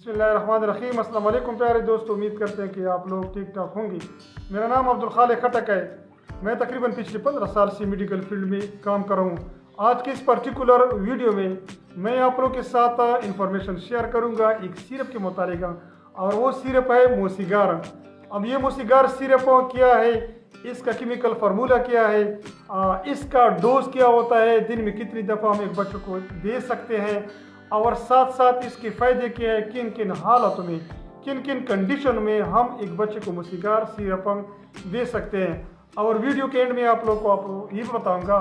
बिस्मिल्लाहिर्रहमानिर्रहीम। अस्सलाम वालेकुम प्यारे दोस्तों, उम्मीद करते हैं कि आप लोग ठीक ठाक होंगे। मेरा नाम अब्दुल खालिक खटक है। मैं तकरीबन पिछले 15 साल से मेडिकल फील्ड में काम कर रहा हूँ। आज के इस पर्टिकुलर वीडियो में मैं आप लोगों के साथ इंफॉर्मेशन शेयर करूँगा एक सिरप के मुतालिक, और वो सिरप है मोसिगार। अब ये मोसिगार सिरप क्या है, इसका केमिकल फार्मूला क्या है, इसका डोज क्या होता है, दिन में कितनी दफ़ा हम एक बच्चों को दे सकते हैं, और साथ साथ इसके फ़ायदे क्या है, किन किन हालातों में, किन किन कंडीशन में हम एक बच्चे को मोसिगार सिरप दे सकते हैं। और वीडियो के एंड में आप लोग को ये बताऊंगा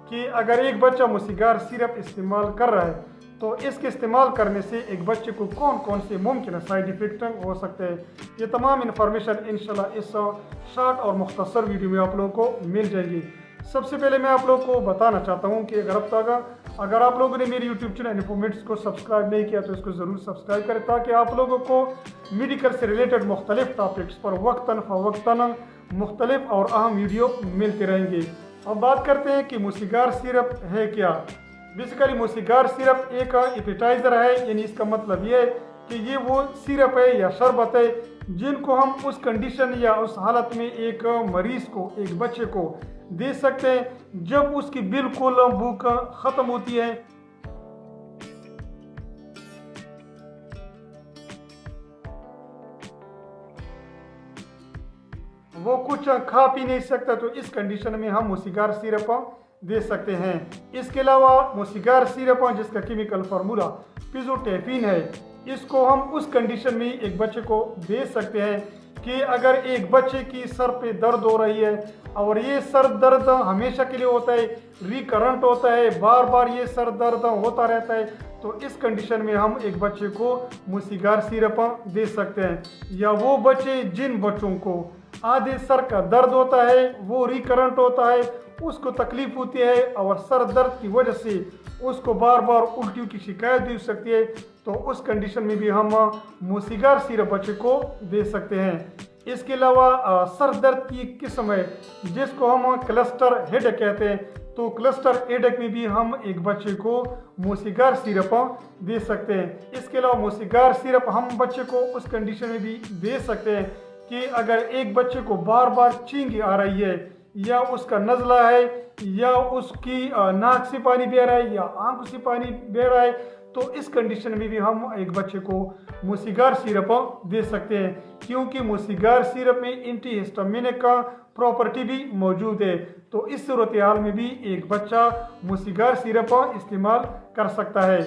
कि अगर एक बच्चा मोसिगार सिरप इस्तेमाल कर रहा है तो इसके इस्तेमाल करने से एक बच्चे को कौन कौन से मुमकिन साइड इफ़ेक्ट हो सकते हैं। ये तमाम इन्फॉर्मेशन इंशाल्लाह इस शॉर्ट और मुख्तसर वीडियो में आप लोगों को मिल जाएगी। सबसे पहले मैं आप लोगों को बताना चाहता हूँ कि अगर आप लोगों ने मेरे YouTube चैनल इन्फॉर्मेट्स को सब्सक्राइब नहीं किया तो इसको ज़रूर सब्सक्राइब करें, ताकि आप लोगों को मेडिकल से रिलेटेड मुख्तलिफ टॉपिक्स पर वक्तन फ़वक्तन मुख्तलिफ और अहम वीडियो मिलते रहेंगे। अब बात करते हैं कि मोसिगार सिरप है क्या। बेसिकली मोसिगार सिरप एक एपेटाइज़र है, यानी इसका मतलब ये है कि ये वो सिरप है या शरबत है जिनको हम उस कंडीशन या उस हालत में एक मरीज़ को, एक बच्चे को दे सकते हैं जब उसकी बिल्कुल भूख ख़त्म होती है, वो कुछ खा पी नहीं सकता, तो इस कंडीशन में हम मोसिगार सिरप दे सकते हैं। इसके अलावा मोसिगार सिरप जिसका केमिकल फार्मूला पिज़ोटेफिन है, इसको हम उस कंडीशन में एक बच्चे को दे सकते हैं कि अगर एक बच्चे की सर पे दर्द हो रही है और ये सर दर्द हमेशा के लिए होता है, रिकरेंट होता है, बार बार ये सर दर्द होता रहता है, तो इस कंडीशन में हम एक बच्चे को मोसिगार सिरप दे सकते हैं। या वो बच्चे जिन बच्चों को आधे सर का दर्द होता है, वो रिकरेंट होता है, उसको तकलीफ होती है और सर दर्द की वजह से उसको बार बार उल्टियों की शिकायत भी हो सकती है, तो उस कंडीशन में भी हम मोसिगार सिरप बच्चे को दे सकते हैं। इसके अलावा सर दर्द की एक किस्म है जिसको हम क्लस्टर हेडेक कहते हैं, तो क्लस्टर हेडेक में भी हम एक बच्चे को मोसिगार सिरप दे सकते हैं। इसके अलावा मोसिगार सिरप हम बच्चे को उस कंडीशन में भी दे सकते हैं कि अगर एक बच्चे को बार बार छींक आ रही है, या उसका नज़ला है, या उसकी नाक से पानी बह रहा है, या आंख से पानी बह रहा है, तो इस कंडीशन में भी हम एक बच्चे को मोसिगार सिरप दे सकते हैं, क्योंकि मोसिगार सिरप में एंटी हिस्टामिनिक का प्रॉपर्टी भी मौजूद है। तो इस सूरत हाल में भी एक बच्चा मोसिगार सिरप इस्तेमाल कर सकता है।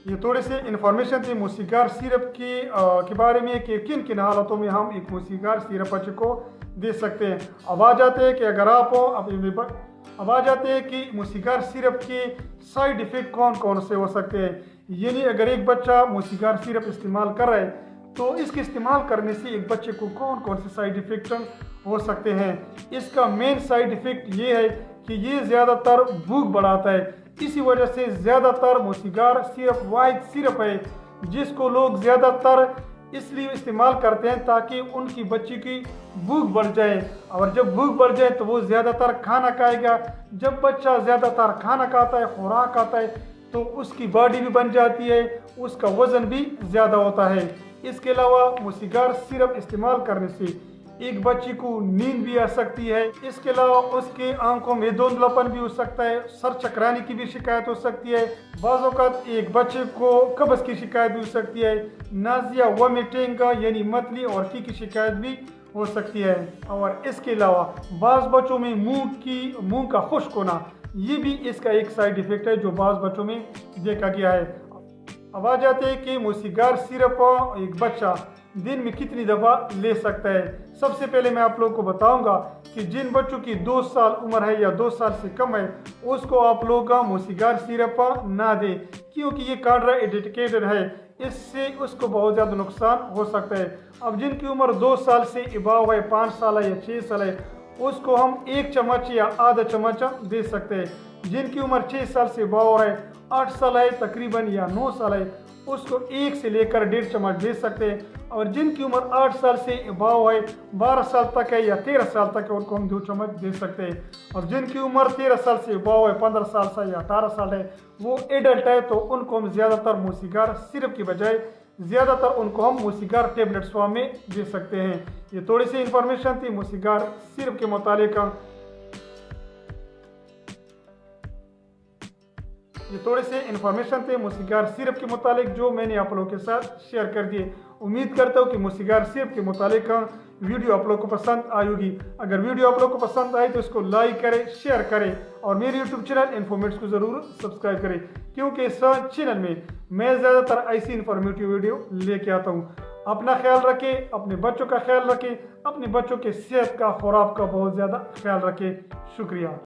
ये थोड़ी सी इन्फॉर्मेशन थी मोसिगार सिरप के बारे में कि किन किन हालतों में हम एक मोसिगार सिरप बच्चे को दे सकते हैं। अब आ जाते हैं कि अगर आप अब आ जाते हैं कि मोसिगार सिरप के साइड इफ़ेक्ट कौन कौन से हो सकते हैं। यानी अगर एक बच्चा मोसिगार सिरप इस्तेमाल कर रहा है तो इसके इस्तेमाल करने से एक बच्चे को कौन कौन से साइड इफ़ेक्ट हो सकते हैं। इसका मेन साइड इफ़ेक्ट ये है कि ये ज़्यादातर भूख बढ़ाता है। इसी वजह से ज़्यादातर मोसिगार सिरप वाइट सिरप है जिसको लोग ज़्यादातर इसलिए इस्तेमाल करते हैं ताकि उनकी बच्ची की भूख बढ़ जाए, और जब भूख बढ़ जाए तो वो ज़्यादातर खाना खाएगा। जब बच्चा ज़्यादातर खाना खाता है, खुराक खाता है, तो उसकी बॉडी भी बन जाती है, उसका वज़न भी ज़्यादा होता है। इसके अलावा मोसिगार सिरप इस्तेमाल करने से एक बच्ची को नींद भी आ सकती है। इसके अलावा उसके आंखों में धुंधलापन भी हो सकता है, सर चकराने की भी शिकायत हो सकती है, बाज़ औक़ात एक बच्चे को कब्ज़ की शिकायत भी हो सकती है, नाज़िया वॉमिटिंग यानी मतली और की शिकायत भी हो सकती है। और इसके अलावा बाज़ बच्चों में मुंह का खुश्क होना, ये भी इसका एक साइड इफ़ेक्ट है जो बाज़ बच्चों में देखा गया है। अब आ जाते हैं कि मोसिगार सिरप एक बच्चा दिन में कितनी दफ़ा ले सकता है। सबसे पहले मैं आप लोगों को बताऊंगा कि जिन बच्चों की 2 साल उम्र है या 2 साल से कम है उसको आप लोग मोसिगार सिरप ना दें, क्योंकि ये कॉन्ट्रा इंडिकेटेड है, इससे उसको बहुत ज़्यादा नुकसान हो सकता है। अब जिनकी उम्र 2 साल से अबाव है, 5 साल है या 6 साल है, उसको हम 1 चम्मच या आधा चम्मच दे सकते हैं। जिनकी उम्र 6 साल से अबाव है, 8 साल है तकरीबन या 9 साल है, उसको 1 से लेकर 1.5 चम्मच दे सकते हैं। और जिनकी उम्र 8 साल से अबाव है, 12 साल तक है या 13 साल तक है, उनको हम 2 चम्मच दे सकते हैं। और जिनकी उम्र 13 साल से अबाव है, 15 साल से या 18 साल है, वो एडल्ट है, तो उनको हम ज़्यादातर मूसीगार सिरप की बजाय ज़्यादातर उनको हम मूसीगार टेबलेट्स फॉर्म में दे सकते हैं। ये थोड़ी सी इंफॉर्मेशन थी मूसीगार सिरप के मुतालिक। ये थोड़े से इन्फॉर्मेशन थे मूसीगार सिरप के मुतालिक जो मैंने आप लोगों के साथ शेयर कर दिए। उम्मीद करता हूँ कि मूसीगार सिरप के मुतालिक वीडियो आप लोगों को पसंद आई होगी। अगर वीडियो आप लोगों को पसंद आई तो इसको लाइक करें, शेयर करें और मेरे यूट्यूब चैनल इन्फॉर्मेट्स को ज़रूर सब्सक्राइब करें, क्योंकि इस चैनल में मैं ज़्यादातर ऐसी इन्फॉर्मेटिव वीडियो लेके आता हूँ। अपना ख्याल रखें, अपने बच्चों का ख्याल रखें, अपने बच्चों के सेहत का, खुराक का बहुत ज़्यादा ख्याल रखें। शुक्रिया।